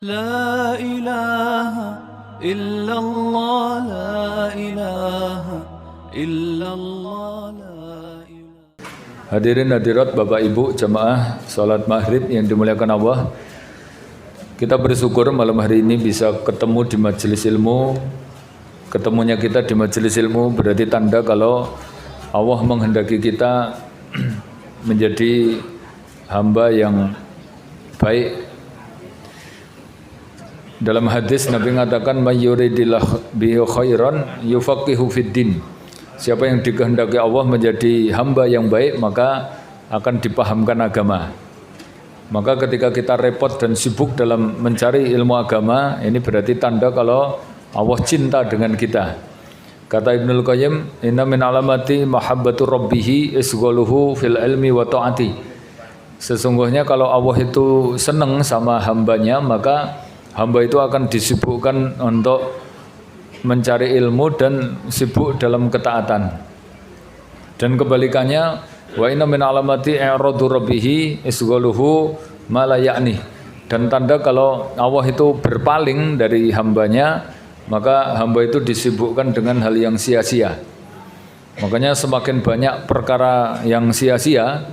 لا إله إلا الله لا إله إلا الله لا إله. Hadirin hadirat Bapak Ibu jamaah salat maghrib yang dimuliakan Allah, kita bersyukur malam hari ini bisa ketemu di majelis ilmu. Ketemunya kita di majelis ilmu berarti tanda kalau Allah menghendaki kita menjadi hamba yang baik. Dalam hadis Nabi mengatakan mayyuridillahu bihi khairan yufaqihu fiddin. Siapa yang dikehendaki Allah menjadi hamba yang baik maka akan dipahamkan agama. Maka ketika kita repot dan sibuk dalam mencari ilmu agama, ini berarti tanda kalau Allah cinta dengan kita. Kata Ibnul Qayyim, inna min alamati mahabbatu rabbih isghaluhu fil ilmi wa ta'ati. Sesungguhnya kalau Allah itu senang sama hambanya, maka hamba itu akan disibukkan untuk mencari ilmu dan sibuk dalam ketaatan. Dan kebalikannya, wa inna min alamati i'radu rabbih isghaluhu ma la ya'ni. Dan tanda kalau Allah itu berpaling dari hambanya, maka hamba itu disibukkan dengan hal yang sia-sia. Makanya semakin banyak perkara yang sia-sia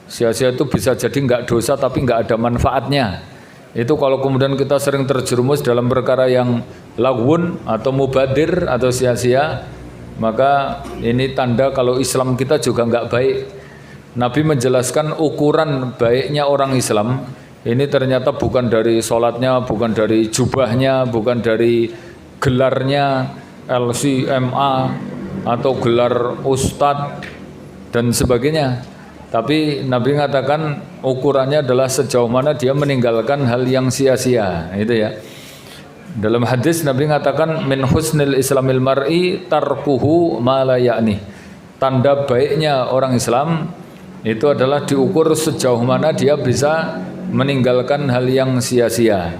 itu bisa jadi enggak dosa tapi enggak ada manfaatnya. Itu kalau kemudian kita sering terjerumus dalam perkara yang lagwun atau mubadir atau sia-sia, maka ini tanda kalau Islam kita juga enggak baik. Nabi menjelaskan ukuran baiknya orang Islam ini ternyata bukan dari sholatnya, bukan dari jubahnya, bukan dari gelarnya LCMA atau gelar ustadz dan sebagainya. Tapi Nabi mengatakan ukurannya adalah sejauh mana dia meninggalkan hal yang sia-sia, itu ya. Dalam hadis Nabi mengatakan min husnil islamil mar'i tarkuhu ma la ya'ni. Tanda baiknya orang Islam itu adalah diukur sejauh mana dia bisa meninggalkan hal yang sia-sia.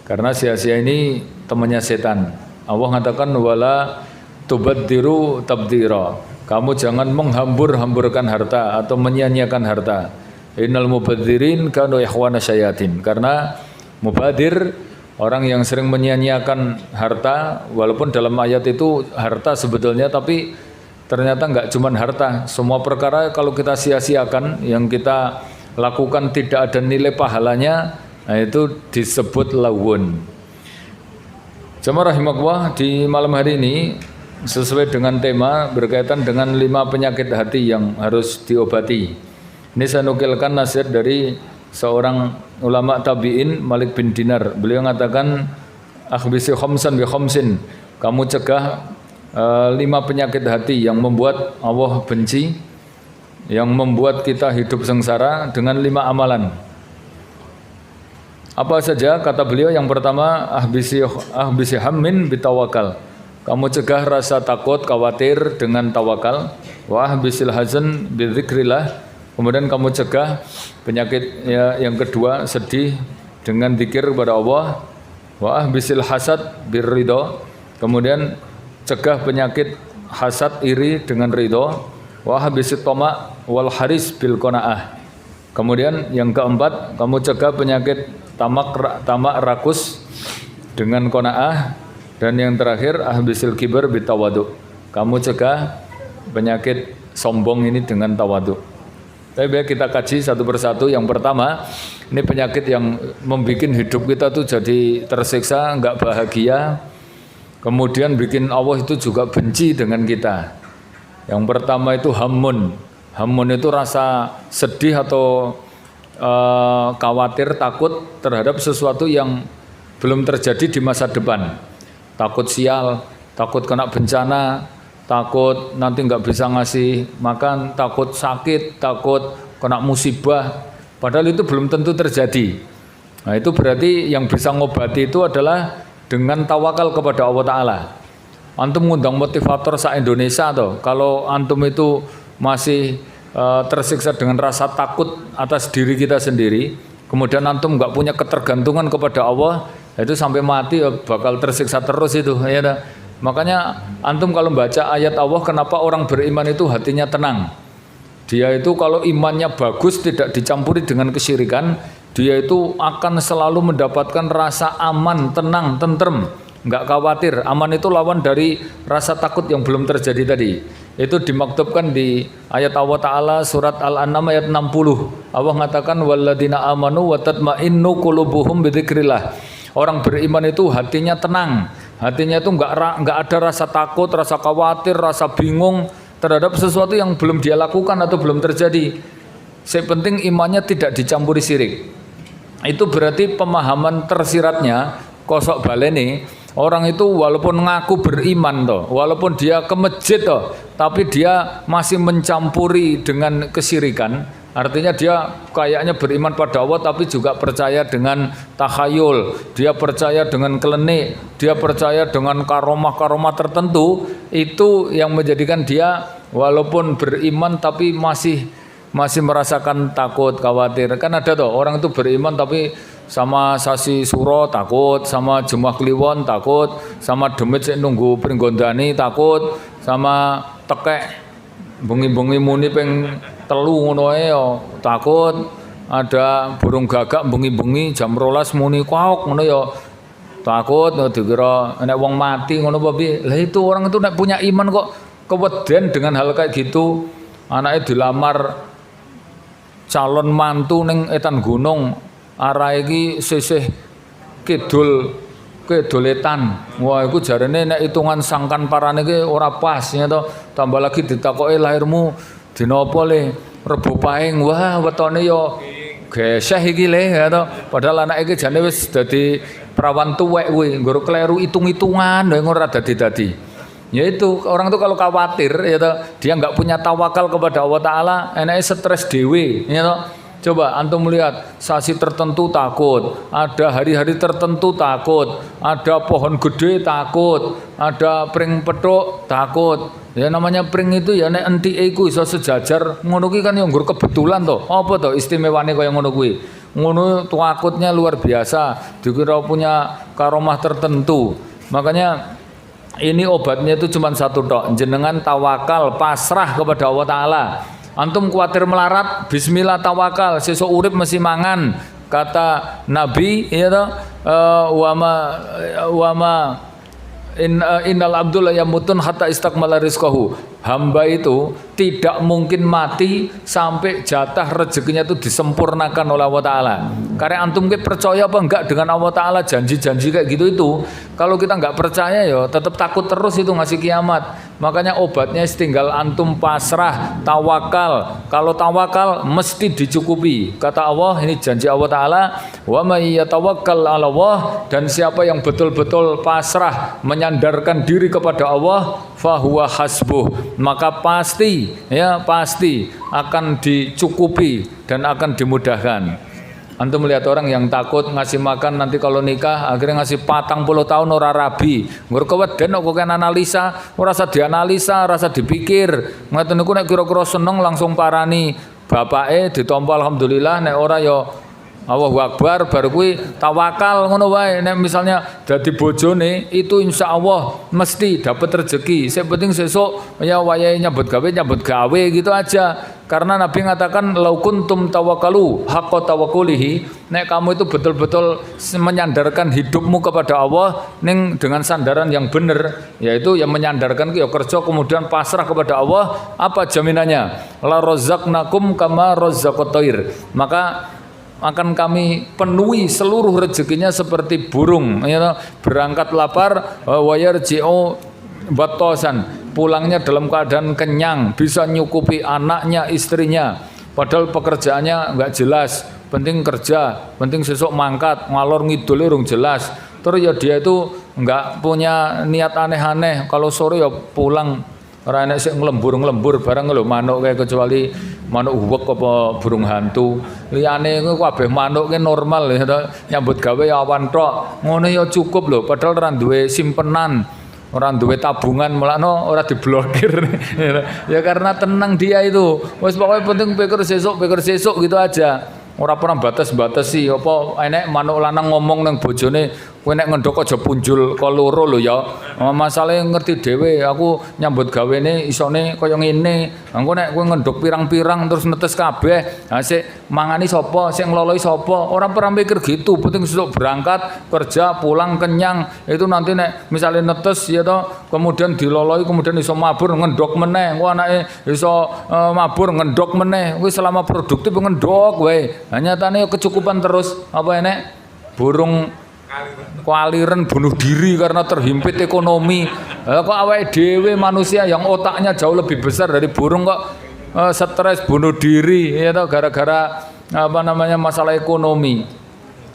Karena sia-sia ini temannya setan. Allah mengatakan wala tubaddiru tabdira. Kamu jangan menghambur-hamburkan harta atau menyia-nyiakan harta. Innal mubadzirin kanu ikhwana syayatin. Karena mubadir orang yang sering menyia-nyiakan harta, walaupun dalam ayat itu harta sebetulnya, tapi ternyata enggak cuma harta. Semua perkara kalau kita sia-siakan, yang kita lakukan tidak ada nilai pahalanya, nah itu disebut lawun. Jemaah rahimakumullah, di malam hari ini sesuai dengan tema berkaitan dengan 5 penyakit hati yang harus diobati. Ini saya nukilkan nasihat dari seorang ulama tabi'in, Malik bin Dinar. Beliau mengatakan akhbisi khamsan bi khamsin. Kamu cegah 5 penyakit hati yang membuat Allah benci, yang membuat kita hidup sengsara dengan 5 amalan. Apa saja? Kata beliau, yang pertama ahbisi hammin bitawakal. Kamu cegah rasa takut, khawatir dengan tawakal. Wa ahbisil hazan bidzikrillah. Kemudian kamu cegah penyakit yang kedua, sedih dengan zikir kepada Allah. Wa ahbisil hasad birridho. Kemudian cegah penyakit hasad, iri dengan ridho. Wa ahbisit tama wal haris bil qanaah. Kemudian yang keempat, kamu cegah penyakit tamak rakus dengan qanaah. Dan yang terakhir ahbisil kibar bitawadu. Kamu cegah penyakit sombong ini dengan tawadu. Tapi biar kita kaji satu persatu. Yang pertama, ini penyakit yang membuat hidup kita tuh jadi tersiksa, enggak bahagia. Kemudian bikin Allah itu juga benci dengan kita. Yang pertama itu hammun. Hammun itu rasa sedih atau khawatir, takut terhadap sesuatu yang belum terjadi di masa depan. Takut sial, takut kena bencana, takut nanti nggak bisa ngasih makan, takut sakit, takut kena musibah. Padahal itu belum tentu terjadi. Nah itu berarti yang bisa ngobati itu adalah dengan tawakal kepada Allah Ta'ala. Antum ngundang motivator se-Indonesia tuh. Kalau antum itu masih tersiksa dengan rasa takut atas diri kita sendiri, kemudian antum nggak punya ketergantungan kepada Allah, itu sampai mati bakal tersiksa terus itu, ya. Makanya antum kalau baca ayat Allah, kenapa orang beriman itu hatinya tenang? Dia itu kalau imannya bagus, tidak dicampuri dengan kesyirikan, dia itu akan selalu mendapatkan rasa aman, tenang, tentrem, nggak khawatir. Aman itu lawan dari rasa takut yang belum terjadi tadi. Itu dimaktubkan di ayat Allah Ta'ala surat Al-An'am ayat 60. Allah mengatakan walladzina amanu wa tatma'innu qulubuhum bidzikrillah. Orang beriman itu hatinya tenang, hatinya itu nggak ada rasa takut, rasa khawatir, rasa bingung terhadap sesuatu yang belum dia lakukan atau belum terjadi. Yang penting imannya tidak dicampuri syirik. Itu berarti pemahaman tersiratnya kosok baleni, orang itu walaupun ngaku beriman toh, walaupun dia ke masjid toh, tapi dia masih mencampuri dengan kesyirikan. Artinya dia kayaknya beriman pada Allah tapi juga percaya dengan takhayul, dia percaya dengan klenik, dia percaya dengan karomah-karomah tertentu. Itu yang menjadikan dia walaupun beriman tapi masih merasakan takut, khawatir. Kan ada toh orang itu beriman tapi sama sasi suro takut, sama jemaah kliwon takut, sama demit sik nunggu pringgondani takut, sama tekek bengi-bengi muni ping 3 ngono ae ya takut. Ada burung gagak bengi-bengi jam 12 muni kwaok ngono ya takut, dikira nek wong mati ngono apa piye. Lah itu orang itu nek punya iman kok keweden dengan hal kayak gitu. Anaknya dilamar calon mantu ning etan gunung, arah iki sisih kedoletan. Wah, iku jarene nek hitungan sangkan parane iki ora pas ya to. Tambah lagi ditakoki lahirmu dina apa le? Rebo Pahing. Wah, wetone yo geseh iki le ya to. Padahal anak iki jane wis dadi perawan tuwek kuwi, nggo kleru hitung-hitungan lho ora dadi-dadi. Ya itu orang itu kalau khawatir ya toh, dia nggak punya tawakal kepada Allah Ta'ala, enaknya stres dewe ya toh. Coba antum lihat sasi tertentu takut, ada hari-hari tertentu takut, ada pohon gede takut, ada pring petuk takut. Ya namanya pring itu ya nek entike iku iso sejajar ngono kuwi kan yang nggur kebetulan toh. Apa toh istimewane kaya ngono kuwi? Ngono takutnya luar biasa, dikira punya karomah tertentu. Makanya ini obatnya itu cuma satu tok, jenengan tawakal, pasrah kepada Allah Ta'ala. Antum kuatir melarat, bismillah tawakal, sesuk urip mesti mangan. Kata Nabi ya toh, innal abdul yamutun hatta istakmala rizqahu. Hamba itu tidak mungkin mati sampai jatah rezekinya itu disempurnakan oleh Allah Ta'ala. Karena antum percaya apa enggak dengan Allah Ta'ala, janji-janji kayak gitu itu. Kalau kita enggak percaya ya tetap takut terus itu ngasih kiamat. Makanya obatnya tinggal antum pasrah, tawakal. Kalau tawakal mesti dicukupi. Kata Allah, ini janji Allah Ta'ala, wa may yatawakkal 'ala Allah, dan siapa yang betul-betul pasrah menyandarkan diri kepada Allah, fahuwa hasbuh, maka pasti akan dicukupi dan akan dimudahkan. Antum melihat orang yang takut ngasih makan nanti kalau nikah akhirnya ngasih 40 tahun ora rabi. Nggur keweden kok kan analisa, ora usah dianalisa, ora usah dipikir. Ngoten niku nek kira-kira seneng langsung parani bapake ditampa alhamdulillah, nek ora ya Allahu Akbar, baru kuwi tawakal ngono wae. Nek misalnya dadi bojone itu insya Allah mesti dapat rezeki. Yang penting sesuk ya wayahe nyambut gawe gitu aja. Karena Nabi mengatakan lau kuntum tawakkalu haqqa tawakkulihi, nek kamu itu betul-betul menyandarkan hidupmu kepada Allah ning dengan sandaran yang benar, yaitu yang menyandarkan ya kerja kemudian pasrah kepada Allah, apa jaminannya? La razaqnakum kama razzaqat thair. Maka akan kami penuhi seluruh rezekinya seperti burung ya, berangkat lapar wa yarji'u batosan, pulangnya dalam keadaan kenyang, bisa nyukupi anaknya, istrinya, padahal pekerjaannya nggak jelas, penting kerja, penting sesuk mangkat, ngalor ngidul urung jelas. Terus ya dia itu nggak punya niat aneh-aneh, kalau sore ya pulang ora enek sik nglembur-nglembur barang lho manuk kayak, kecuali manuk uwek apa burung hantu. Liyane iku kabeh manuk ki normal ya, nyambut gawe ya awan tok. Ngono ya cukup lho, padahal ora duwe simpenan, ora duwe tabungan, mulakno ora diblokir. Ya karena tenang dia itu. Wis pokoke penting pikir sesuk gitu aja. Ora pernah batas-batasi apa enek manuk lanang ngomong nang bojone, Kowe nek ngendhok aja punjul ka loro lho ya. Masalahe ngerti dhewe, aku nyambut gawene isone kaya ngene. Engko nek kowe ngendhok pirang-pirang terus netes kabeh, ha sik mangani sapa, sik ngloloi sapa? Ora pernah mikir gitu, penting besok berangkat, kerja, pulang kenyang. Itu nanti nek misalnya netes ya toh, kemudian diloloi, kemudian iso mabur ngendhok meneh. Engko anake iso mabur ngendhok meneh. Kuwi selama produktif ngendhok wae. Nyatane kecukupan terus apa enek burung kualiran bunuh diri karena terhimpit ekonomi. Kok awake dhewe manusia yang otaknya jauh lebih besar dari burung kok stres bunuh diri ya toh gara-gara apa namanya masalah ekonomi.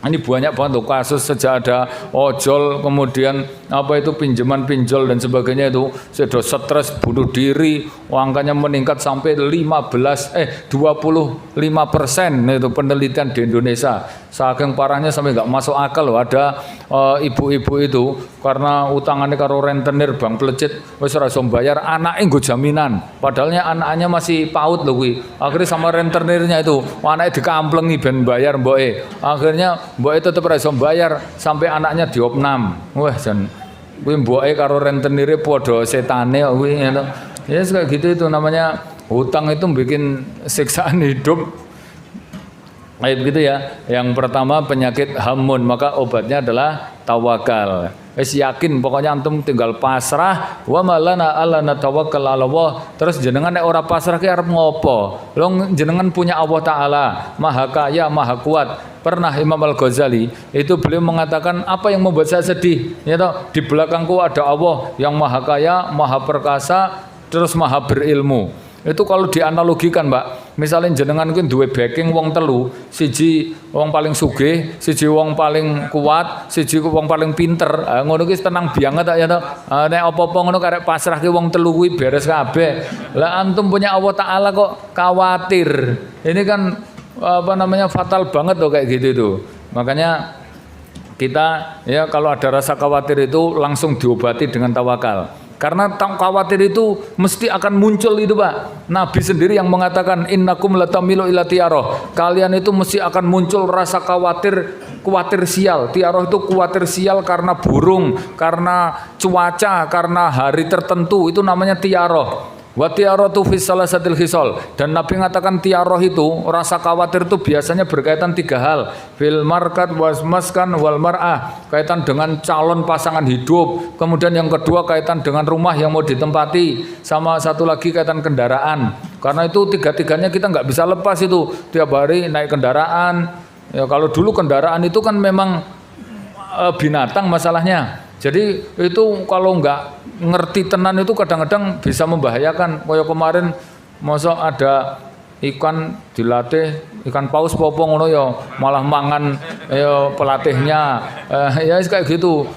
Ini banyak banget loh kasus sejak ada ojol, kemudian apa itu pinjaman pinjol dan sebagainya itu sudah stres bunuh diri, angkanya meningkat sampai 25% itu penelitian di Indonesia. Saking parahnya sampai nggak masuk akal loh, ada ibu-ibu itu karena utangannya karo rentenir bank pelecit wis ora iso bayar, anaknya nggo jaminan, padahalnya anaknya masih PAUD loh kuwi. Akhirnya sama rentenirnya itu anaknya dikamplengi ben bayar mboke. Akhirnya mbok itu tetep ora iso bayar sampai anaknya diopnam. Wah, jan kuwi mboke karo rentenire padha setane kok kuwi ngono. Ya kayak gitu itu namanya hutang itu bikin siksaan hidup. Kayak begitu ya. Yang pertama penyakit hamun, maka obatnya adalah tawakal. Wis yakin pokoknya antum tinggal pasrah wa malana alla natawakkal 'ala Allah. Terus jenengan nek ora pasrah ki arep ngopo? Lho jenengan punya Allah taala, Maha Kaya, Maha Kuat. Pernah Imam Al-Ghazali itu beliau mengatakan apa yang membuat saya sedih? Ya toh, di belakangku ada Allah yang Maha Kaya, Maha Perkasa, terus Maha Berilmu. Itu kalau dianalogikan, Mbak, misalnya jenengan kuwi duwe backing wong telu, siji wong paling sugih, siji wong paling kuat, siji wong paling pinter. Ngono ki tenang banget ya to. Nek apa-apa ngono karek pasrahke wong telu kuwi beres kabeh. Lah antum punya Allah taala kok khawatir. Ini kan apa namanya fatal banget tuh kayak gitu tuh. Makanya kita ya kalau ada rasa khawatir itu langsung diobati dengan tawakal. Karena khawatir itu mesti akan muncul itu, Pak. Nabi sendiri yang mengatakan innakum latamilu ila tiaroh. Kalian itu mesti akan muncul rasa khawatir sial. Tiaroh itu khawatir sial karena burung, karena cuaca, karena hari tertentu. Itu namanya tiaroh. Wa tiaratu fi salasatil khisal. Dan Nabi mengatakan tiaroh itu rasa khawatir itu biasanya berkaitan 3 hal. Fil markat was maskan wal mar'ah, kaitan dengan calon pasangan hidup. Kemudian yang kedua kaitan dengan rumah yang mau ditempati, sama satu lagi kaitan kendaraan. Karena itu 3-tiganya kita nggak bisa lepas itu. Tiap hari naik kendaraan. Ya kalau dulu kendaraan itu kan memang binatang masalahnya. Jadi itu kalau nggak ngerti tenan itu kadang-kadang bisa membahayakan. Kayak kemarin masa ada ikan dilatih, ikan paus popong ngono ya malah mangan ya pelatihnya. Ya kayak gitu.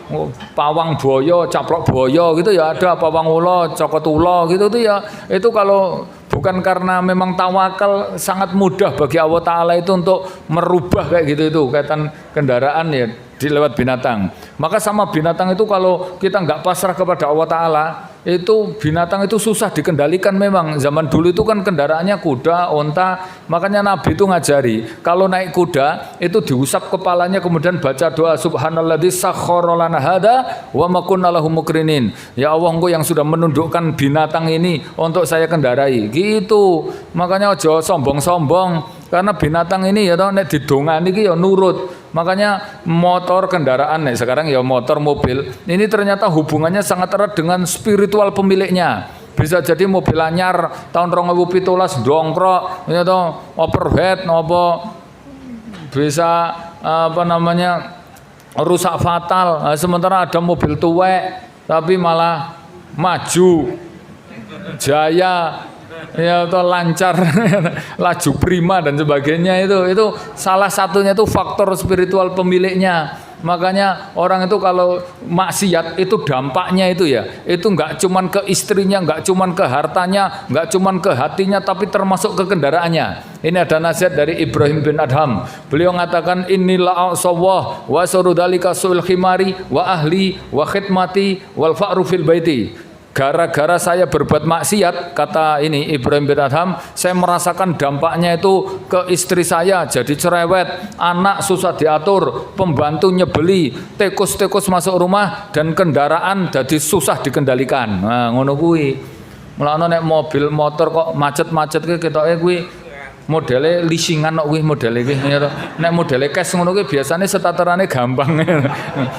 Pawang boyo, caplok boyo gitu ya ada, pawang ulo, cokot ulo gitu tuh ya. Itu kalau bukan karena memang tawakal sangat mudah bagi Allah Ta'ala itu untuk merubah kayak gitu itu kaitan kendaraan ya di lewat binatang. Maka sama binatang itu kalau kita nggak pasrah kepada Allah Ta'ala, itu binatang itu susah dikendalikan memang. Zaman dulu itu kan kendaraannya kuda, onta. Makanya Nabi itu ngajari kalau naik kuda itu diusap kepalanya kemudian baca doa subhanalladzi sakhkhara lana hada wa ma kunna lahu muqrinin. Ya Allah, Engkau yang sudah menundukkan binatang ini untuk saya kendarai. Gitu. Makanya ojo sombong-sombong. Karena binatang ini ya toh nek didongani iki ya nurut. Makanya motor kendaraan nek sekarang ya motor mobil ini ternyata hubungannya sangat erat dengan spiritual pemiliknya. Bisa jadi mobil anyar tahun 2017 dongkrok ya toh overhead apa bisa apa namanya rusak fatal. Sementara ada mobil tuwek tapi malah maju jaya ya atau lancar laju prima dan sebagainya. Itu salah satunya itu faktor spiritual pemiliknya. Makanya orang itu kalau maksiat itu dampaknya itu ya itu nggak cuman ke istrinya, nggak cuman ke hartanya, nggak cuman ke hatinya, tapi termasuk ke kendaraannya. Ini ada nasihat dari Ibrahim bin Adham. Beliau mengatakan inilah sawah wa surudalika sul khimari wa ahli wa khidmati wal fa'ru fil baiti. gara-gara saya berbuat maksiat, kata ini Ibrahim bin Adham, saya merasakan dampaknya itu ke istri saya jadi cerewet, anak susah diatur, pembantu nyebeli, tikus-tikus masuk rumah, dan kendaraan jadi susah dikendalikan. Nah, ngono kuwi. Mulane nek mobil motor kok macet-macet ketoke kuwi modele leasingan kok kuwi modele kuwi. Nek modele cash ngono kuwi biasane statarannya gampang.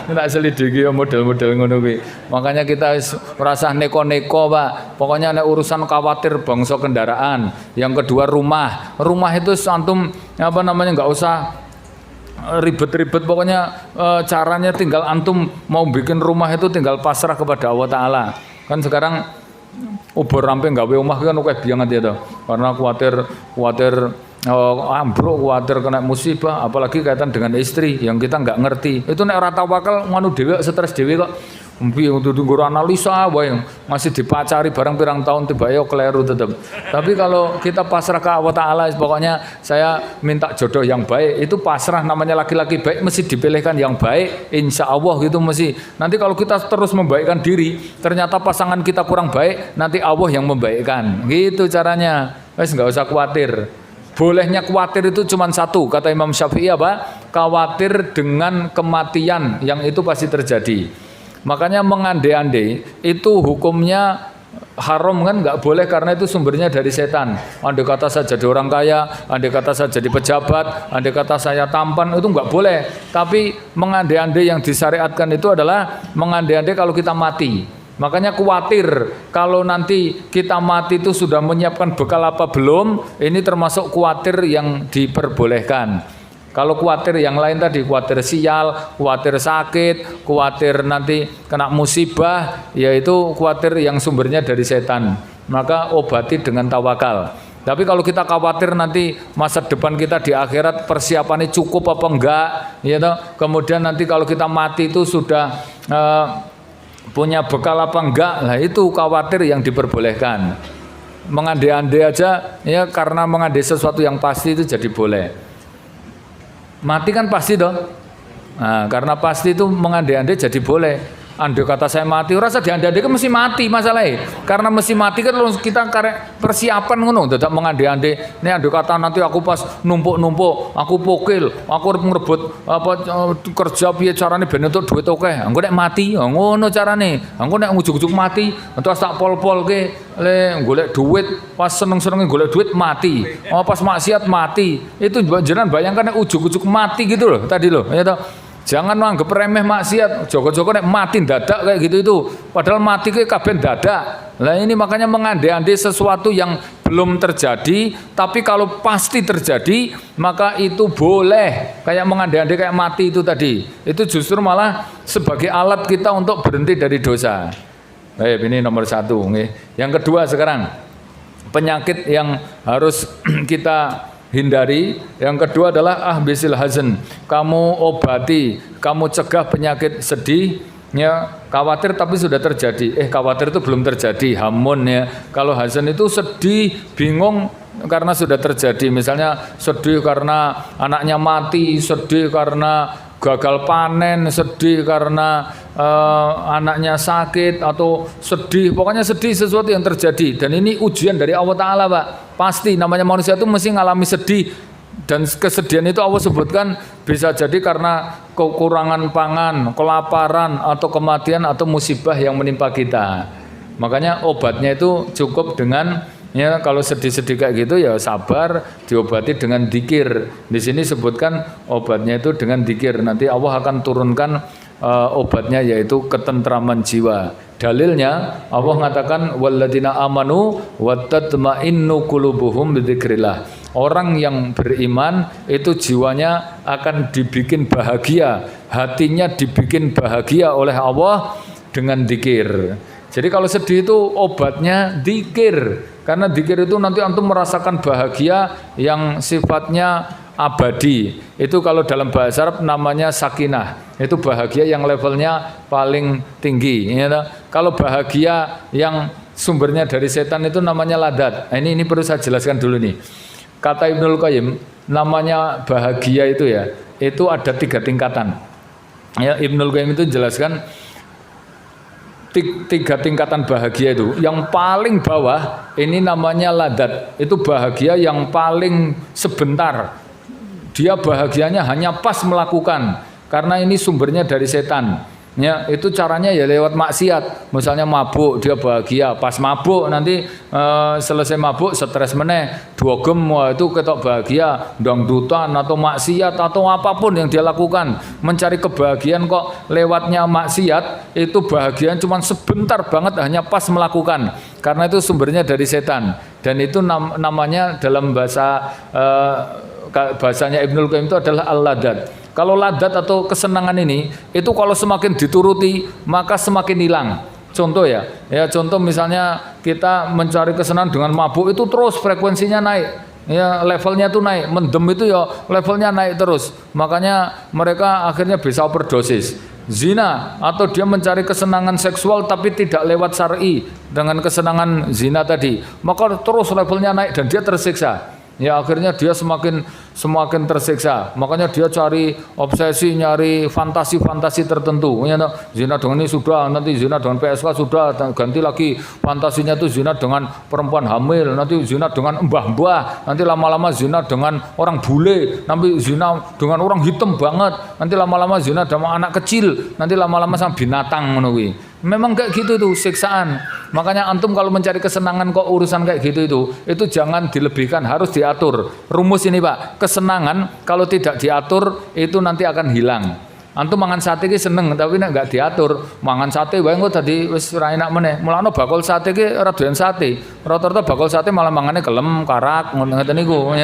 Tak selidiki ya model-model ngono kuwi. Makanya kita merasa neko-neko, Pak. Pokoknya nek urusan khawatir bangsa kendaraan. Yang kedua rumah. Rumah itu antum enggak usah ribet-ribet, pokoknya caranya tinggal antum mau bikin rumah itu tinggal pasrah kepada Allah Ta'ala. Kan sekarang ubur ramping gawe omah kan akeh banget ya toh. Karena khawatir ambruk, khawatir kena musibah, apalagi kaitan dengan istri yang kita nggak ngerti. Itu nek ora tawakal nganu dhewe, stres dhewe kok. Mbi nggo analisa wae masih dipacari barang pirang tahun tiba yo keliru tetep. Tapi kalau kita pasrah ke Allah Ta'ala, pokoknya saya minta jodoh yang baik, itu pasrah, namanya laki-laki baik mesti dipilihkan yang baik, insya Allah gitu mesti. Nanti kalau kita terus membaikkan diri, ternyata pasangan kita kurang baik, nanti Allah yang membaikkan. Gitu caranya. Wes nggak usah khawatir. Bolehnya khawatir itu cuma satu, kata Imam Syafi'i apa? Khawatir dengan kematian yang itu pasti terjadi. Makanya mengandai-andai itu hukumnya haram kan, nggak boleh karena itu sumbernya dari setan. Andai kata saya jadi orang kaya, andai kata saya jadi pejabat, andai kata saya tampan, itu nggak boleh. Tapi mengandai-andai yang disyariatkan itu adalah mengandai-andai kalau kita mati. Makanya khawatir kalau nanti kita mati itu sudah menyiapkan bekal apa belum, ini termasuk khawatir yang diperbolehkan. Kalau khawatir yang lain tadi, khawatir sial, khawatir sakit, khawatir nanti kena musibah, yaitu khawatir yang sumbernya dari setan. Maka obati dengan tawakal. Tapi kalau kita khawatir nanti masa depan kita di akhirat persiapannya cukup apa enggak, ya toh? Kemudian nanti kalau kita mati itu sudah punya bekal apa enggak, lah itu khawatir yang diperbolehkan. Mengandai-andai aja, ya karena mengandai sesuatu yang pasti itu jadi boleh. Mati kan pasti dong. Nah, karena pasti itu mengandai-andai jadi boleh. Andai kata saya mati, rasa diandai-andai kan mesti mati masalahnya. Karena mesti mati kan kita karek persiapan ngono, dadak mengandai-andai. Nek andai kata nanti aku pas numpuk-numpuk, aku pokil, aku ngerebut apa kerja piye carane ben entuk duit akeh. Engko nek mati, ngono carane. Engko nek ujug-ujug mati, terus tak pol-polke le golek duit, pas seneng-senenge golek duit mati. Oh pas maksiat mati. Itu jenengan bayangkan nek ujug-ujug mati gitu loh tadi loh, ya toh. Jangan anggap remeh maksiat, joko-joko nek mati dadak kayak gitu itu. Padahal mati ke kabeh dadak. Lah ini makanya mengandai-andai sesuatu yang belum terjadi, tapi kalau pasti terjadi, maka itu boleh. Kayak mengandai-andai kayak mati itu tadi. Itu justru malah sebagai alat kita untuk berhenti dari dosa. Ini nomor satu. Yang kedua sekarang, penyakit yang harus kita hindari. Yang kedua adalah bisil hazan. Kamu obati, kamu cegah penyakit sedih, ya khawatir tapi sudah terjadi. Khawatir itu belum terjadi, hamun ya. Kalau hazan itu sedih, bingung karena sudah terjadi. Misalnya sedih karena anaknya mati, sedih karena gagal panen, sedih karena anaknya sakit, atau sedih, pokoknya sedih sesuatu yang terjadi. Dan ini ujian dari Allah Ta'ala, Pak. Pasti namanya manusia itu mesti ngalami sedih. Dan kesedihan itu Allah sebutkan bisa jadi karena kekurangan pangan, kelaparan, atau kematian, atau musibah yang menimpa kita. Makanya obatnya itu cukup dengan, ya kalau sedih-sedih kayak gitu ya sabar, diobati dengan dzikir. Di sini sebutkan obatnya itu dengan dzikir. Nanti Allah akan turunkan obatnya yaitu ketentraman jiwa. Dalilnya Allah mengatakan walladzina amanu wattatma'innu qulubuhum bidzikrillah. Orang yang beriman itu jiwanya akan dibikin bahagia, hatinya dibikin bahagia oleh Allah dengan dzikir. Jadi kalau sedih itu obatnya dzikir. Karena dzikir itu nanti antum merasakan bahagia yang sifatnya abadi. Itu kalau dalam bahasa Arab namanya sakinah. Itu bahagia yang levelnya paling tinggi. Kalau bahagia yang sumbernya dari setan itu namanya ladat. Nah, ini perlu saya jelaskan dulu nih. Kata Ibnul Qayyim, namanya bahagia itu ya, itu ada 3 tingkatan. Ya, Ibnul Qayyim itu jelaskan 3 tiga tingkatan bahagia itu. Yang paling bawah ini namanya ladat. Itu bahagia yang paling sebentar. Dia bahagianya hanya pas melakukan. Karena ini sumbernya dari setan. Ya, itu caranya ya lewat maksiat. Misalnya mabuk, dia bahagia. Pas mabuk nanti selesai mabuk stres meneh, dogem, wah itu ketok bahagia. Dangdutan atau maksiat atau apapun yang dia lakukan, mencari kebahagiaan kok lewatnya maksiat, itu bahagia cuma sebentar banget hanya pas melakukan. Karena itu sumbernya dari setan. Dan itu namanya dalam bahasanya Ibnul Qayyim itu adalah al-ladat. Kalau ladat atau kesenangan ini, itu kalau semakin dituruti, maka semakin hilang. Contoh ya contoh misalnya kita mencari kesenangan dengan mabuk itu terus frekuensinya naik. Ya levelnya tuh naik, mendem itu ya levelnya naik terus. Makanya mereka akhirnya bisa overdosis. Zina atau dia mencari kesenangan seksual tapi tidak lewat syar'i dengan kesenangan zina tadi, maka terus levelnya naik dan dia tersiksa. Ya akhirnya dia semakin tersiksa. Makanya dia cari obsesi, nyari fantasi-fantasi tertentu. Ya, zina dengan ini sudah, nanti zina dengan PSK sudah, ganti lagi fantasinya itu zina dengan perempuan hamil, nanti zina dengan mbah-mbah, nanti lama-lama zina dengan orang bule, nanti zina dengan orang hitam banget, nanti lama-lama zina dengan anak kecil, nanti lama-lama sama binatang menunggu. Memang kayak gitu tuh siksaan. Makanya antum kalau mencari kesenangan kok urusan kayak gitu itu jangan dilebihkan, harus diatur. Rumus ini Pak, kesenangan kalau tidak diatur itu nanti akan hilang. Antum mangan sate ki seneng tapi nek enggak diatur, mangan sate wae engko dadi wis ora enak meneh. Mulane bakul sate ki ora doyan sate. Rata-rata bakul sate malah mangane gelem, karak, ngoten niku.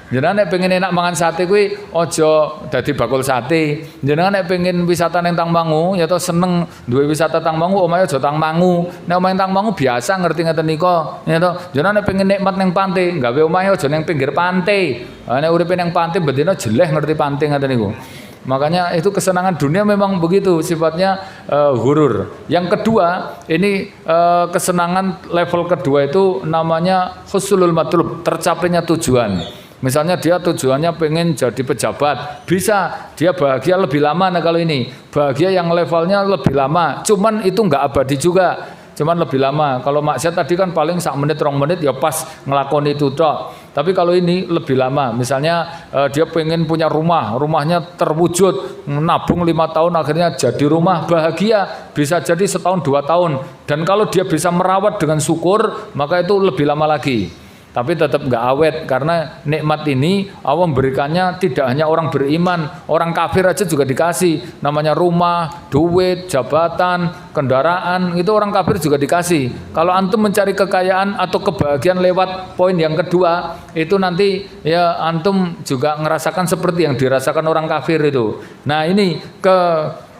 Jenengan nek pengen enak mangan sate kuwi aja dadi bakul sate. Jenengan nek pengen wisata ning Tangmangu ya to seneng duwe wisata Tangmangu, omahe aja Tangmangu. Nek omahe Tangmangu biasa ngerti ngeten nika, ya to. Jenengan nek pengen nikmat ning pantai, gawe omahe aja ning pinggir pantai. Nek uripe ning pantai bendina jeleh ngerti pantai ngeten niku. Makanya itu kesenangan dunia memang begitu sifatnya ghurur. Yang kedua, ini kesenangan level kedua itu namanya husnul matlub, tercapainya tujuan. Misalnya dia tujuannya pengen jadi pejabat, bisa dia bahagia lebih lama. Nah kalau ini bahagia yang levelnya lebih lama, cuman itu nggak abadi juga, cuman lebih lama. Kalau maksiat tadi kan paling 1 menit 2 menit ya pas ngelakoni itu toh. Tapi kalau ini lebih lama, misalnya dia pengen punya rumah, rumahnya terwujud, nabung 5 tahun akhirnya jadi rumah, bahagia, bisa jadi 1 tahun 2 tahun. Dan kalau dia bisa merawat dengan syukur, maka itu lebih lama lagi. Tapi tetap nggak awet karena nikmat ini Allah memberikannya tidak hanya orang beriman, orang kafir aja juga dikasih. Namanya rumah, duit, jabatan, kendaraan, itu orang kafir juga dikasih. Kalau antum mencari kekayaan atau kebahagiaan lewat poin yang kedua, itu nanti ya antum juga ngerasakan seperti yang dirasakan orang kafir itu. Nah ini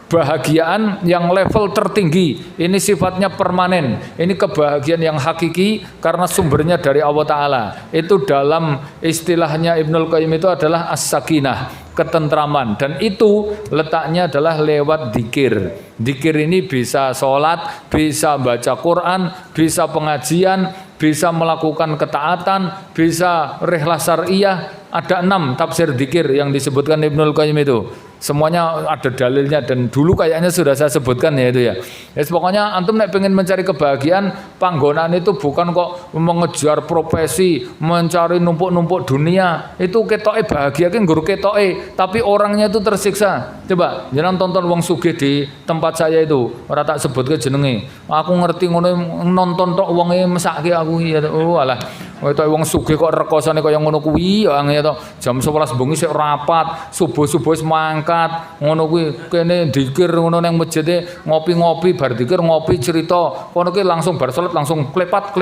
kebahagiaan yang level tertinggi, ini sifatnya permanen, ini kebahagiaan yang hakiki karena sumbernya dari Allah Ta'ala. Itu dalam istilahnya Ibnul Qayyim itu adalah as-sakinah, ketentraman, dan itu letaknya adalah lewat dzikir. Dzikir ini bisa sholat, bisa baca Quran, bisa pengajian, bisa melakukan ketaatan, bisa rihlah syariah. Ada 6 tafsir dzikir yang disebutkan Ibnul Qayyim itu. Semuanya ada dalilnya dan dulu kayaknya sudah saya sebutkan ya itu ya. Pokoknya antum nek pengen mencari kebahagiaan, panggonan itu bukan kok mengejar profesi, mencari numpuk-numpuk dunia. Itu ketoke bahagia ki nggur ketoke, tapi orangnya itu tersiksa. Coba jangan tonton wong sugih di tempat saya itu, ora tak sebutke jenenge. Aku ngerti ngono nonton tok wonge mesake aku ya. Oh alah. Itu wong sugih kok rekosane kaya ngono kuwi ya to. Jam 11 bengi sik rapat, subuh-subuh wis mangkat. Ngono kuwi kene dzikir ngono nang masjid ngopi-ngopi bar dzikir ngopi cerita. Kono ki langsung bar salat langsung klepat.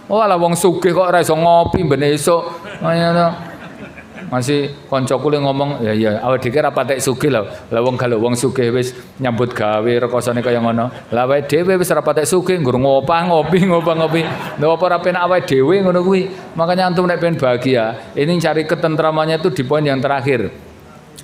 Oh alah wong sugih kok ora iso ngopi ben esuk. Ya to. Masih koncoku le ngomong ya awake dhewe ra patek sugih lho. Lah wong kalau wong sugih wis nyambut gawe rekosane kaya ngono. Lah awake dhewe wis ra patek sugih nggur ngopi. Lha apa ora penak awake dhewe ngono kuwi. Makanya antum nek pengen bahagia, ini cari ketentramannya itu di poin yang terakhir.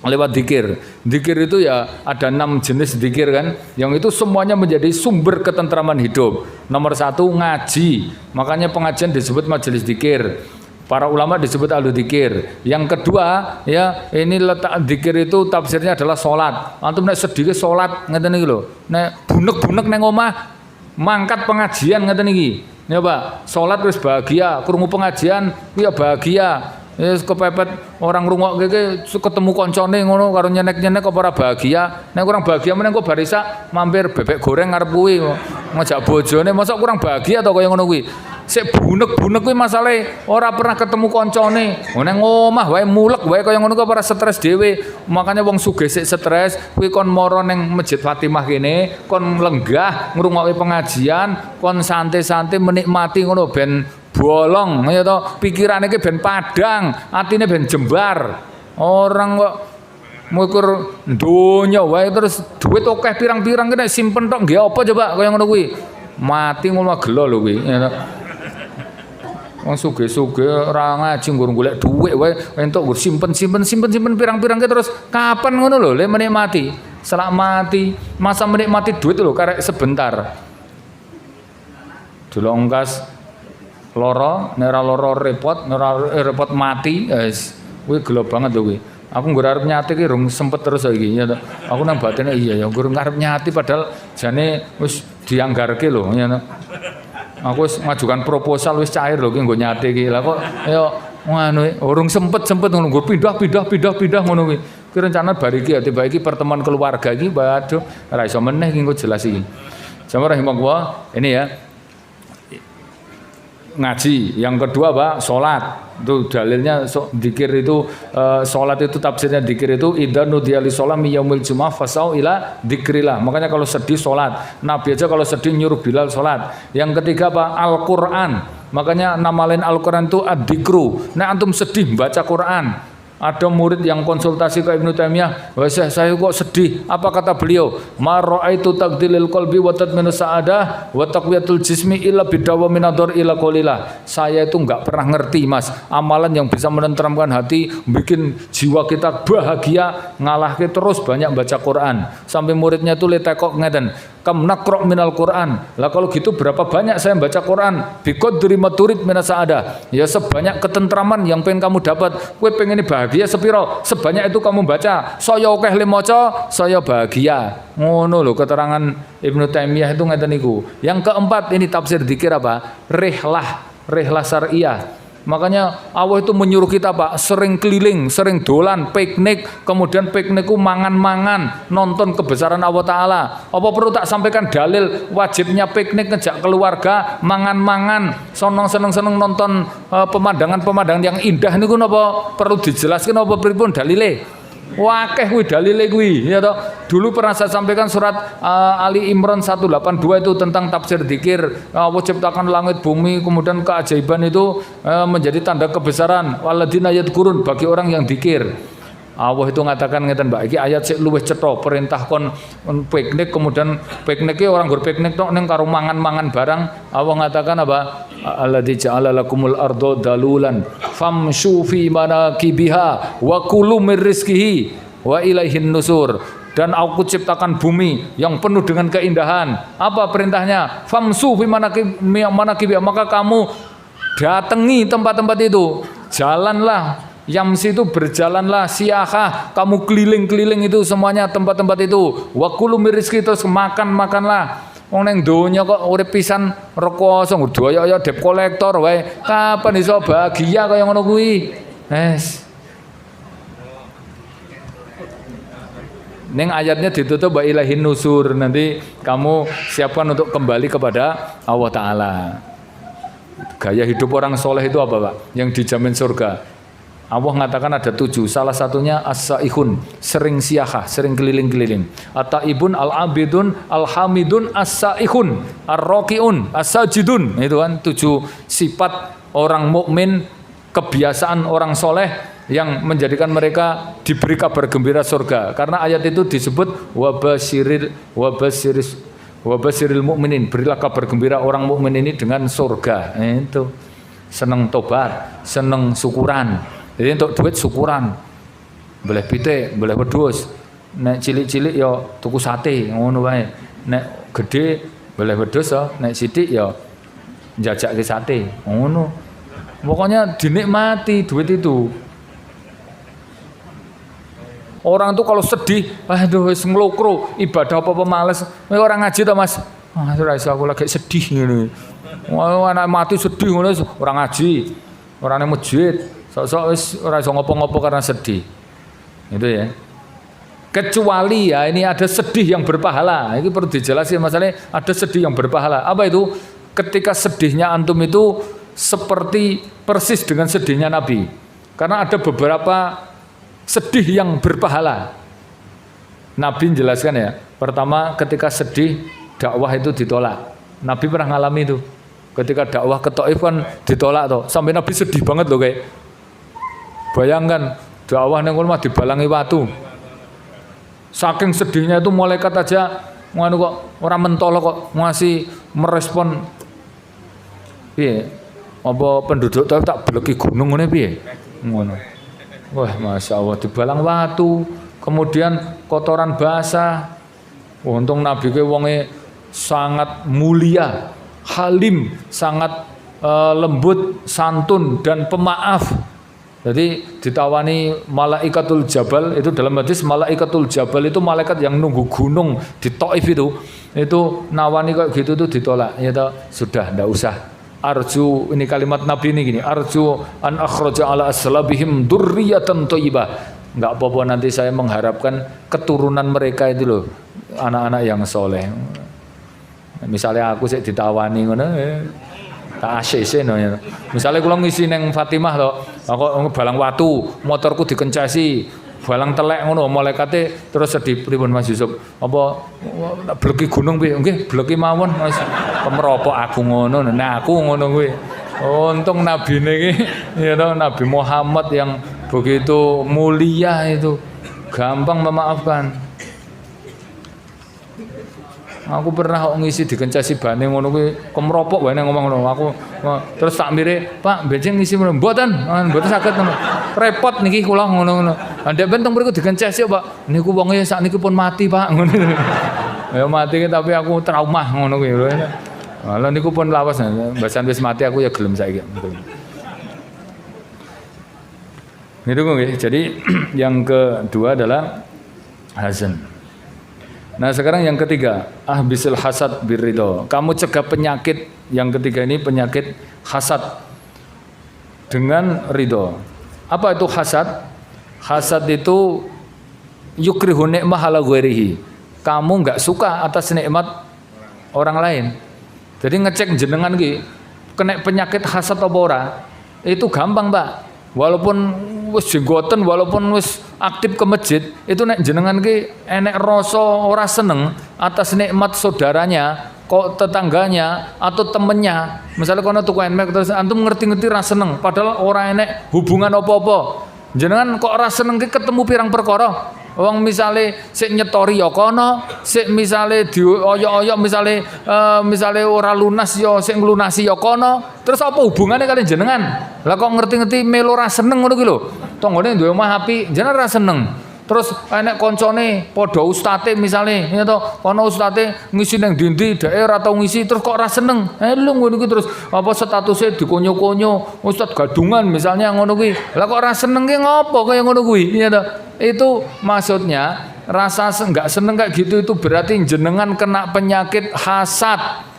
Lewat dzikir. Dzikir itu ya ada 6 jenis dzikir kan, yang itu semuanya menjadi sumber ketentraman hidup. Nomor 1 ngaji. Makanya pengajian disebut majelis dzikir. Para ulama disebut ahlu dzikir. Yang kedua, ya, ini letak dzikir itu tafsirnya adalah salat. Antum nek sedih salat ngeten iki lho. Nek bunek-bunek nang omah mangkat pengajian ngeten iki. Ya, Pak. Salat wis bahagia, krungu pengajian kuwi ya bahagia. Wis kepepet orang rungok ketemu koncone ngono karo nyenek-nyenek apa ora bahagia. Nek kurang bahagia meneng kok barisa mampir bebek goreng ngarep kuwi ngajak bojone, mosok kurang bahagia to kaya ngono kuwi. Sik bunek-bunek kuwi masalahe ora pernah ketemu koncone. Nang omah wae mulek wae kaya ngono kok ora stres dhewe. Makanya wong sugih sik stres kuwi kon mara ning Masjid Fatimah kene, kon lenggah ngrungokke pengajian, kon santai-santai menikmati ngono ben bolong ya to, pikirane ki ben padang, atine ben jembar. Orang kok ngukur donya wae terus duit akeh pirang-pirang kene simpen tok nggih apa coba kaya ngono kuwi. Mati ngono gelo lho kuwi ya to. Wong sugih-sugih ora ngaji nggur golek dhuwit wae entuk nggur simpen pirang-pirang ki terus kapan ngono lho le menikmati. Selak mati, masa menikmati duit lho karek sebentar. Delok ongkas loro, nek ora loro repot, nek ora repot mati, wis kuwi gelo banget lho kuwi. Aku nggur arep nyati ki rung sempet terus iki ya to. Aku nang batine iya ya nggur ngarep nyati padahal jane wis dianggarke lho ya to. Aku wis ngajukan proposal wis cair lho ki nggo nyati ki. Lah kok ya ngono urung sempet ngono nggur pindah ngono kuwi. Ki rencana bar iki ya tiba iki pertemuan keluarga iki waduh ora iso meneh ki engko jelas iki. Jamaah rahimakumullah, ini ya ngaji. Yang kedua Pak, salat. Itu dalilnya dzikir itu salat itu tafsirnya dzikir itu idza nudiya li sholami yaumil jumaah fasau ila dzikrillah. Makanya kalau sedih salat. Nabi aja kalau sedih nyuruh Bilal salat. Yang ketiga Pak, Al-Qur'an. Makanya nama lain Al-Qur'an itu ad-dzikru. Nek antum sedih baca Quran. Ada murid yang konsultasi ke Ibnu Taimiyah, saya kok sedih. Apa kata beliau? Ma ra'aitu taqdilil qalbi wa tatminu sa'adah wa taqwiyatul jismi illa bidawa minador ila qalila. Saya itu enggak pernah ngerti, Mas, amalan yang bisa menenteramkan hati, bikin jiwa kita bahagia, ngalahke terus banyak baca Quran. Sampai muridnya itu letekok ngeten, kam naqra minal Quran. Lah kalau gitu berapa banyak saya baca Quran? Biqadri maturid minas sa'adah. Ya sebanyak ketentraman yang pengen kamu dapat. Kowe pengen bahagia sepiro? Sebanyak itu kamu baca. Saya akeh le maca, saya bahagia. Ngono lho keterangan Ibnu Taimiyah itu ngeten niku. Yang keempat ini tafsir dzikir apa? Rihlah syariah. Makanya Allah itu menyuruh kita Pak sering keliling, sering dolan, piknik, kemudian piknikku mangan-mangan, nonton kebesaran Allah Ta'ala. Apa perlu tak sampaikan dalil wajibnya piknik ngejak keluarga, mangan-mangan, seneng-seneng nonton pemandangan-pemandangan yang indah niku napa perlu dijelaskan apa pripun dalile? Wakeh kuwi dalile kuwi ya toh. Dulu pernah saya sampaikan surat Ali Imran 182 itu tentang tafsir dzikir. Allah ciptakan langit bumi kemudian keajaiban itu menjadi tanda kebesaran waladina yadkurun bagi orang yang dzikir. Allah itu ngatakan ngeten Mbak, iki ayat sik luwih cetha perintah kon piknik kemudian pikniknya orang gur piknik tok ning karo mangan-mangan barang. Allah ngatakan apa? Alladzi ja'ala lakumul ardo dalulan famshu fi manakibiha wa kulu mir rizqihi wa ilaihin nusur. Dan aku ciptakan bumi yang penuh dengan keindahan. Apa perintahnya? Famsu fi manakibiha, maka kamu datangi tempat-tempat itu. Jalanlah. Yamsi itu berjalanlah, siahah, kamu keliling-keliling itu semuanya tempat-tempat itu. Wa kulu mir rizqi, terus makanlah. Wong ning donya kok urip pisan rekoso doyo-yo debt kolektor wae. Kapan iso bahagia kaya ngono kuwi? Ning ayatnya ditutup wa ilahin nusur. Nanti kamu siapkan untuk kembali kepada Allah Ta'ala. Gaya hidup orang soleh itu apa Pak? Yang dijamin surga. Allah mengatakan ada 7. Salah satunya as-saihun, sering siahah, sering keliling-keliling. At-taibun, al-abidun, al-hamidun, as-saihun, ar-raqiun, as-sajidun. Itu kan 7 sifat orang mukmin, kebiasaan orang soleh yang menjadikan mereka diberi kabar gembira surga. Karena ayat itu disebut wabashiril mukminin, berilah kabar gembira orang mukmin ini dengan surga. Itu seneng tobat, seneng syukuran. Jadi untuk duit syukuran, boleh pitik, boleh wedhus. Nek cilik-cilik ya tuku sate, ngono wae. Nek gede boleh wedhus ya, nek sithik ya njajake sate, ngono. Pokoknya dinikmati duit itu. Orang tuh kalau sedih, aduh wis nglokro, ibadah apa-apa males. Orang ngaji to, Mas. Ah, ora iso aku lagi sedih ngene. Wah, anak mati sedih ngono orang ngaji. Orang yang masjid, sok-sok wis ora iso ngopo-ngopo karena sedih. Itu ya. Kecuali ya ini ada sedih yang berpahala. Ini perlu dijelasin masalahnya ada sedih yang berpahala. Apa itu? Ketika sedihnya antum itu seperti persis dengan sedihnya Nabi. Karena ada beberapa sedih yang berpahala. Nabi menjelaskan ya. Pertama ketika sedih dakwah itu ditolak. Nabi pernah ngalami itu. Ketika dakwah ke Taif kan ditolak toh. Sampai Nabi sedih banget loh kayak. Bayangkan dakwah nang kono mah dibalangi watu. Saking sedihnya itu malaikat aja ngono kok orang mentolo kok ngasih merespon piye? Apa penduduk Taif tak beleki gunung ngene piye? Ngono. Wah, Masya Allah dibalang watu, kemudian kotoran basah. Untung Nabi ke wonge sangat mulia, halim, sangat lembut, santun dan pemaaf. Jadi ditawani malaikatul jabal, itu dalam hadis malaikatul jabal itu malaikat yang nunggu gunung di Taif itu nawani kayak gitu tuh ditolak. Ya toh, sudah ndak usah. Arju, ini kalimat Nabi ini gini, arju an akhraja ala aslabihim dzurriyyatan thayyibah. Enggak apa-apa nanti saya mengharapkan keturunan mereka itu loh, anak-anak yang soleh. Misalnya aku sik ditawani ngono tak ACC no ya. Misalnya kula ngisi neng Fatimah to, aku balang watu, motorku dikencasi, balang telek ngono, malaikate terus sedih pripun Mas Yusuf. Apa bleki gunung piye? Nggih, bleki mawon Mas. Kemeropok aku ngono. Nah, aku ngono kuwi. Untung nabi niki ya to, Nabi Muhammad yang begitu mulia itu gampang memaafkan. Aku pernah kok ngisi dikencasi bane ngono kuwi kemeropok wae ngomong ngono. Aku terus tak mire, Pak, benjing ngisi mboten, mboten saged ngono. Repot niki kula ngono-ngono. Ndek benteng mriku dikencasi, Pak. Niku wonge sakniki pun mati, Pak, ngono. Ya mati tapi aku trauma ngono kuwi lho. Lah niku pun lawas, mbasan wis mati aku ya gelem saiki. Gitu nggih. Jadi yang kedua adalah hazan. Nah sekarang yang ketiga, ahbisil hasad birridho. Kamu cegah penyakit yang ketiga ini, penyakit hasad dengan ridho. Apa itu hasad? Hasad itu yukrihu ni'mah ala ghairihi. Kamu nggak suka atas nikmat orang lain. Jadi ngecek jenengan ki kena penyakit hasad apa ora? Itu gampang, Pak. Walaupun wis jenggoten, walaupun wis aktif ke masjid, itu nek jenengan ki enek rasa ora seneng atas nikmat saudaranya, kok tetangganya atau temennya. Misalnya kono tuku enek terus antum ngerti-ngerti ra seneng, padahal ora enek hubungan apa-apa. Jenengan kok ora seneng ki ketemu pirang perkara. Wong misale sik nyetori ya kono, sik misale dioyok-oyok misale ora lunas ya sik nglunasi ya kono. Terus apa hubungannya kalian jenengan? Lah kok ngerti-ngerti melu ra seneng ngono ki lho. Tanggane duwe omah apik, jenengan ra seneng. Terus enek koncone padha ustate misale, ya to, kono ustate ngisi nang ndi-ndi daerah atau ngisi terus kok ra seneng. Lho ngono ki terus apa statusnya dikonyo-konyo, ustaz gadungan misalnya ngono kuwi. Lah kok ra seneng ki ngopo kaya ngono kuwi, ya to. Itu maksudnya rasa enggak seneng kayak gitu itu berarti jenengan kena penyakit hasad.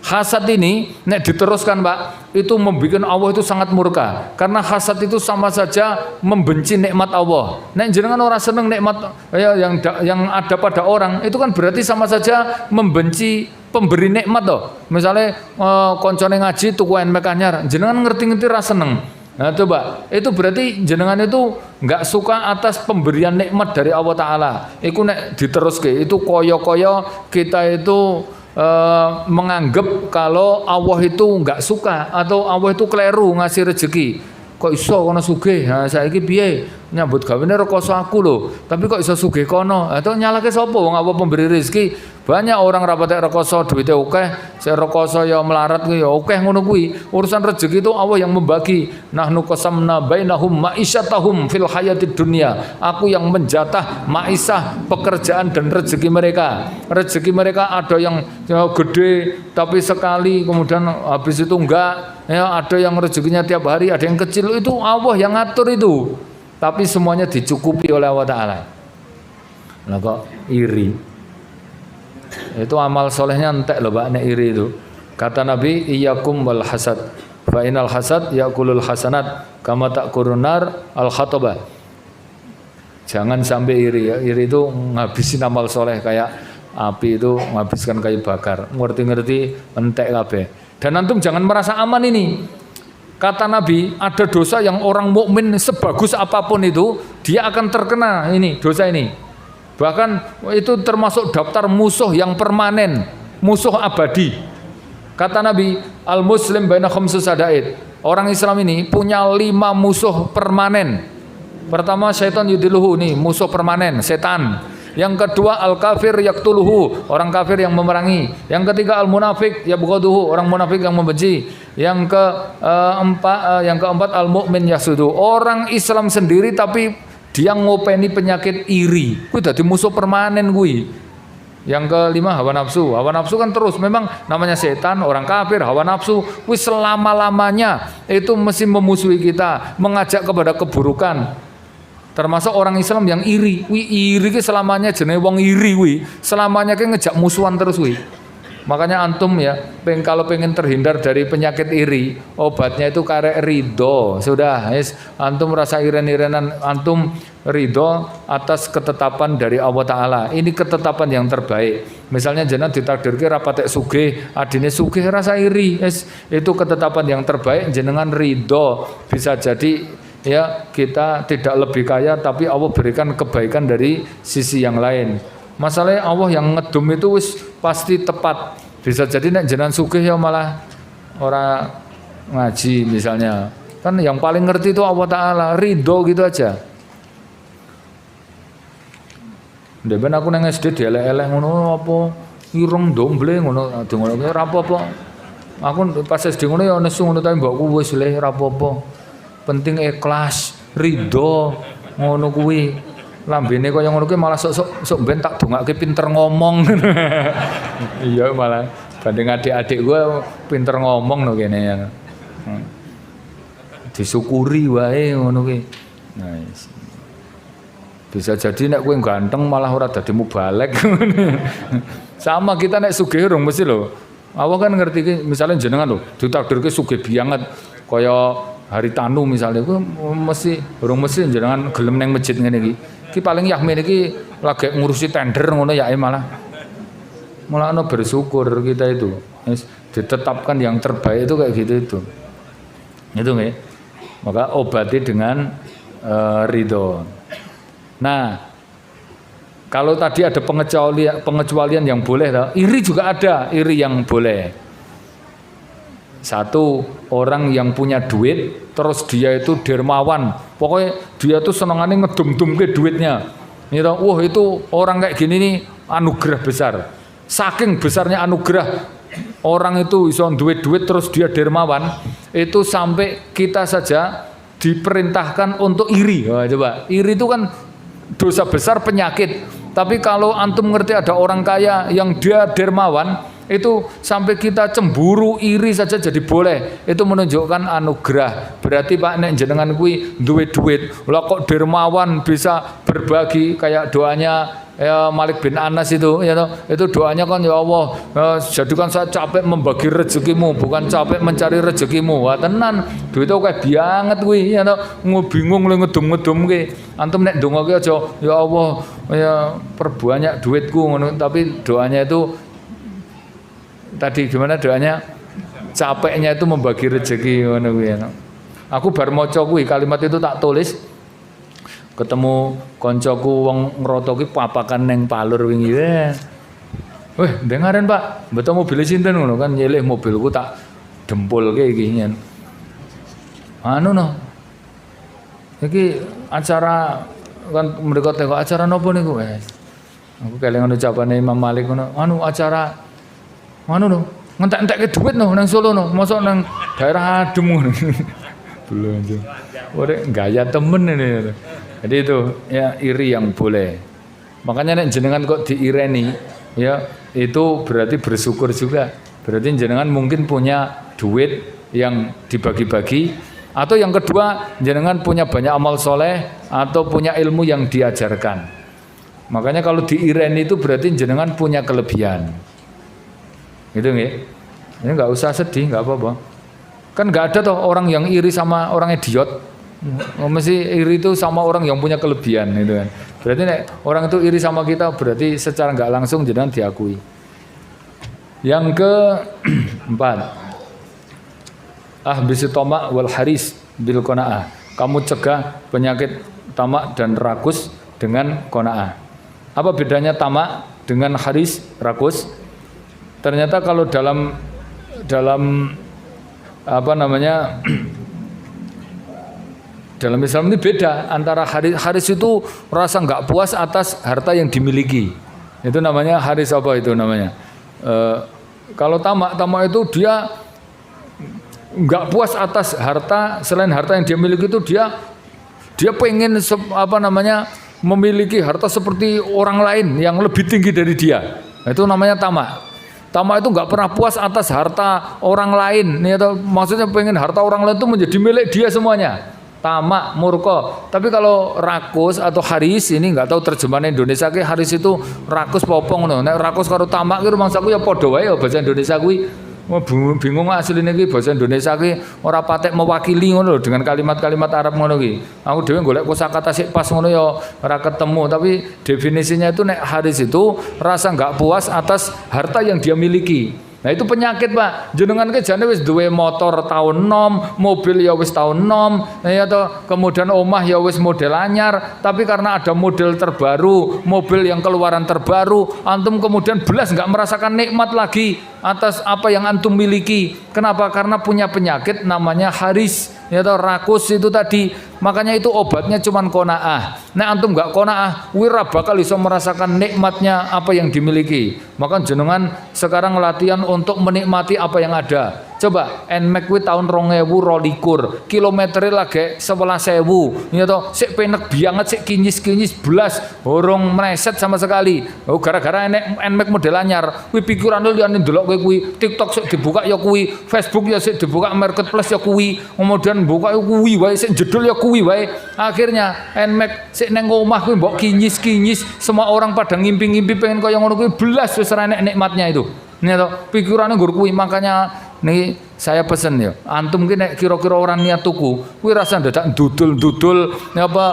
Hasad ini nek diteruskan, Pak, itu membuat Allah itu sangat murka. Karena hasad itu sama saja membenci nikmat Allah. Nek jenengan orang seneng nikmat yang ada pada orang, itu kan berarti sama saja membenci pemberi nikmat toh. Misalnya koncone ngaji tuku enmek anyar, jenengan ngerti-ngerti ra seneng. Nah coba, itu berarti jenengan itu nggak suka atas pemberian nikmat dari Allah Ta'ala. Itu nek diteruske, itu koyo-koyo kita itu menganggap kalau Allah itu nggak suka atau Allah itu keliru ngasih rezeki. Kok iso kono sugih? Nah, saiki piye nyambut gawene rekoso aku lho. Tapi kok iso sugih kono? Atau nyalahke sapa wong apa pemberi rezeki Banyak orang rapatek rekoso duwite akeh, sing rekoso ya melarat kuwi ya akeh ngono kuwi. Urusan rezeki itu Allah yang membagi. Nahnu qasamna bainahum ma'isyatahum fil hayatid dunya. Aku yang menjatah maisah pekerjaan dan rezeki mereka. Rezeki mereka ada yang ya, gede tapi sekali kemudian habis itu enggak. Ya, ada yang rezekinya tiap hari, ada yang kecil, itu Allah yang ngatur itu. Tapi semuanya dicukupi oleh Allah Ta'ala. Lah kok iri? Itu amal solehnya entek loh Pak, nek iri itu. Kata Nabi, iyyakum wal hasad. Fa inal hasad yakulul hasanat kama ta'kurun nar al khataba. Jangan sampai iri ya. Iri itu ngabisin amal soleh kayak api itu menghabiskan kayu bakar. Ngerti-ngerti entek kabeh. Dan antum jangan merasa aman ini. Kata Nabi, ada dosa yang orang mukmin sebagus apapun itu, dia akan terkena ini, dosa ini. Bahkan itu termasuk daftar musuh yang permanen, musuh abadi. Kata Nabi, al-muslim baina khamsu sadaid. Orang Islam ini punya 5 musuh permanen. Pertama, syaitan yudiluhu, nih musuh permanen, setan. Yang kedua, al-kafir yaktuluhu, orang kafir yang memerangi. Yang ketiga, al-munafik yabghaduhu, orang munafik yang membenci. Yang keempat, al-mu'min yasudu, orang Islam sendiri tapi dia ngopeni penyakit iri. Kuwi dadi musuh permanen kuwi. Yang kelima, hawa nafsu. Hawa nafsu kan terus, memang namanya setan, orang kafir, hawa nafsu kuwi selama-lamanya itu mesti memusuhi kita, mengajak kepada keburukan. Termasuk orang Islam yang iri. Kuwi iri ki selamanya jenenge wong iri kuwi. Selamanya ki ngejak musuhan terus kuwi. Makanya antum ya, kalau pengen terhindar dari penyakit iri, obatnya itu karek ridho. Sudah, yes, antum rasa iren-irenan, antum ridho atas ketetapan dari Allah Ta'ala. Ini ketetapan yang terbaik. Misalnya jenengan ditakdirke rapatek sugih, adine sugih rasa iri, yes, itu ketetapan yang terbaik. Jenengan ridho, bisa jadi ya kita tidak lebih kaya, tapi Allah berikan kebaikan dari sisi yang lain. Masalahnya Allah yang ngedum itu wis pasti tepat. Bisa jadi nek jenengan sugih ya malah orang ngaji misalnya. Kan yang paling ngerti itu Allah Ta'ala, ridho gitu aja. Ndek ben aku nang SD dielek-elek ngono apa ireng domble ngono ora apa-apa. Aku pas SD ngono ya nesu ngono tapi mbokku wis le ora apa-apa. Penting ikhlas, ridho ngono kuwi. Lambene kaya ngono kuwi malah sok ben tak dongake pinter ngomong. Iya malah banding adik-adik gua pinter ngomong no kene ya. Disyukuri wae ngono kuwi. Nah, bisa jadi nek kowe ganteng malah ora dadi mubalek. Sama kita nek sugih urung mesti lho. Awak kan ngerti ki misalnya jenengan lho ditakdirke sugih banget kaya Haritanu misalnya ku mesti urung mesti jenengan gelem nang masjid ngene iki. Ki paling Yahmin iki lagi ngurusi tender ngono ya malah ana bersyukur kita itu. Ditetapkan yang terbaik itu kayak gitu itu. Itu nggih. Maka obati dengan ridho. Nah, kalau tadi ada pengecualian yang boleh, iri juga ada, iri yang boleh. Satu, orang yang punya duit, terus dia itu dermawan, pokoknya dia tuh senengannya ngedum-dum ke duitnya. Wah itu orang kayak gini nih anugerah besar. Saking besarnya anugerah orang itu bisa duit-duit terus dia dermawan, itu sampai kita saja diperintahkan untuk iri. Wah, coba, iri itu kan dosa besar, penyakit. Tapi kalau antum ngerti ada orang kaya yang dia dermawan, itu sampai kita cemburu, iri saja jadi boleh. Itu menunjukkan anugerah. Berarti Pak nek jenengan kuwi duit-duit, lah kok dermawan bisa berbagi kayak doanya ya Malik bin Anas itu ya toh. Itu doanya kan ya Allah, jadikan saya capek membagi rezekimu, bukan capek mencari rezekimu. Wah tenan, duit itu kayak banget kuwi ya toh. Bingung lu ngedum-ngedum ki. Antum nek ndongake aja ya Allah ya perbanyak duitku ngono, tapi doanya itu tadi gimana doanya? Capeknya itu membagi rezeki ngono kuwi. Aku bar maca kuwi kalimat itu tak tulis. Ketemu koncoku wong ngroto ki papakan neng Palur wingi. Weh, dengaren Pak, betul mobil sinten ngono kan nyilih mobilku tak dempulke iki nyen. Anu no. Iki acara kan mereka tengok acara nopo niku Aku kelingan ucapane Imam Malik ngono, anu acara anu no, ngentek-entekke dhuwit no nang Solo no, mosok nang daerah adem ngono. Belum aja. Ora gaya temen ini. Jadi itu ya iri yang boleh. Makanya nek jenengan kok diireni, ya itu berarti bersyukur juga. Berarti jenengan mungkin punya duit yang dibagi-bagi, atau yang kedua jenengan punya banyak amal soleh atau punya ilmu yang diajarkan. Makanya kalau diireni itu berarti jenengan punya kelebihan. Gitu nggih. Ini nggak usah sedih, nggak apa-apa. Kan nggak ada toh orang yang iri sama orang idiot. Mesti iri itu sama orang yang punya kelebihan gitu kan. Berarti nek orang itu iri sama kita berarti secara nggak langsung jenengan diakui. Yang keempat, ahbisu tamak wal haris bil qanaah. Kamu cegah penyakit tamak dan rakus dengan qanaah. Apa bedanya tamak dengan haris, rakus? Ternyata kalau dalam apa namanya? Dalam Islam ini beda antara haris itu rasa nggak puas atas harta yang dimiliki. Itu namanya haris apa itu namanya? Kalau tamak itu dia nggak puas atas harta, selain harta yang dia miliki itu dia pengen apa namanya memiliki harta seperti orang lain yang lebih tinggi dari dia. Itu namanya tamak. Tamak itu nggak pernah puas atas harta orang lain. Nih, atau maksudnya pengen harta orang lain itu menjadi milik dia semuanya. Tamak, murka. Tapi kalau rakus atau haris ini nggak tahu terjemahan Indonesia ki haris itu rakus popong no. Nek rakus karo tamak ki rumangsaku ya padha wae ya bahasa Indonesia kuwi. Bingung asline iki bahasa Indonesia ki ora patek mewakili ngono lho dengan kalimat-kalimat Arab ngono ki. Aku dhewe golek kosakata sik pas ngono ya ora ketemu, tapi definisinya itu nek haris itu rasa nggak puas atas harta yang dia miliki. Nah itu penyakit Pak, jenengan ke jane wis duwe motor tahun nom, mobil ya wis tahun nom, ya toh kemudian omah ya wis model anyar, tapi karena ada model terbaru, mobil yang keluaran terbaru, antum kemudian belas nggak merasakan nikmat lagi atas apa yang antum miliki. Kenapa? Karena punya penyakit namanya haris, ya toh rakus itu tadi. Makanya itu obatnya cuman qanaah. Nek antum nggak qanaah, wira bakal bisa merasakan nikmatnya apa yang dimiliki. Maka jenengan sekarang latihan untuk menikmati apa yang ada. Coba NMAX kuwi tahun 2022, kilometernya lagi 11.000. Ya toh, sik penek banget, sik kinyis-kinyis belas, horong meleset sama sekali. Oh gara-gara NMAX model anyar, kuwi pikiran lu liyane ndelok kowe kuwi, TikTok sik dibuka ya kuwi, Facebook ya sik dibuka, marketplace ya kuwi, kemudian buka ya kuwi wae, sik jedul ya kuwi wae. Akhirnya NMAX sik nang omah kuwi mbok kinyis-kinyis, semua orang pada ngimpi-ngimpi pengen kaya ngono kuwi, belas wis ora enek nikmatnya itu. Nih toh, pikirannya gur kuwi, makanya nih saya pesen ya, antum ki nek kira-kira orang niat tuku, kuwi rasa dadak dudul-dudul apa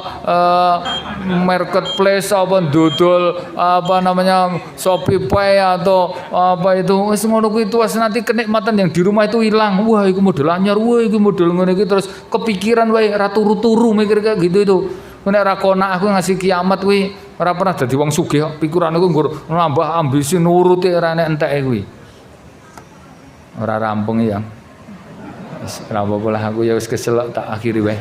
marketplace apa dudul apa namanya Shopee Pay atau apa itu wis ngono kuwi itu nanti kenikmatan yang di rumah itu hilang. Wah, iku model anyar, wah iku model ngene iki terus kepikiran wae ra turu-turu mikir kayak gitu itu. Nek ra konak aku ngasih kiamat kuwi ora pernah dadi wong sugih, pikiran aku nggur nambah ambisi nuruti ora enek enteke kuwi. Ora rampung ya. Wis ora apa-apa lah aku ya wis kesel tak akhiri wae.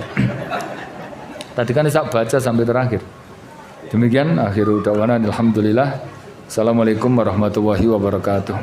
Tadi kan saya baca sampai terakhir. Demikian akhirul da'wana alhamdulillah. Assalamualaikum warahmatullahi wabarakatuh.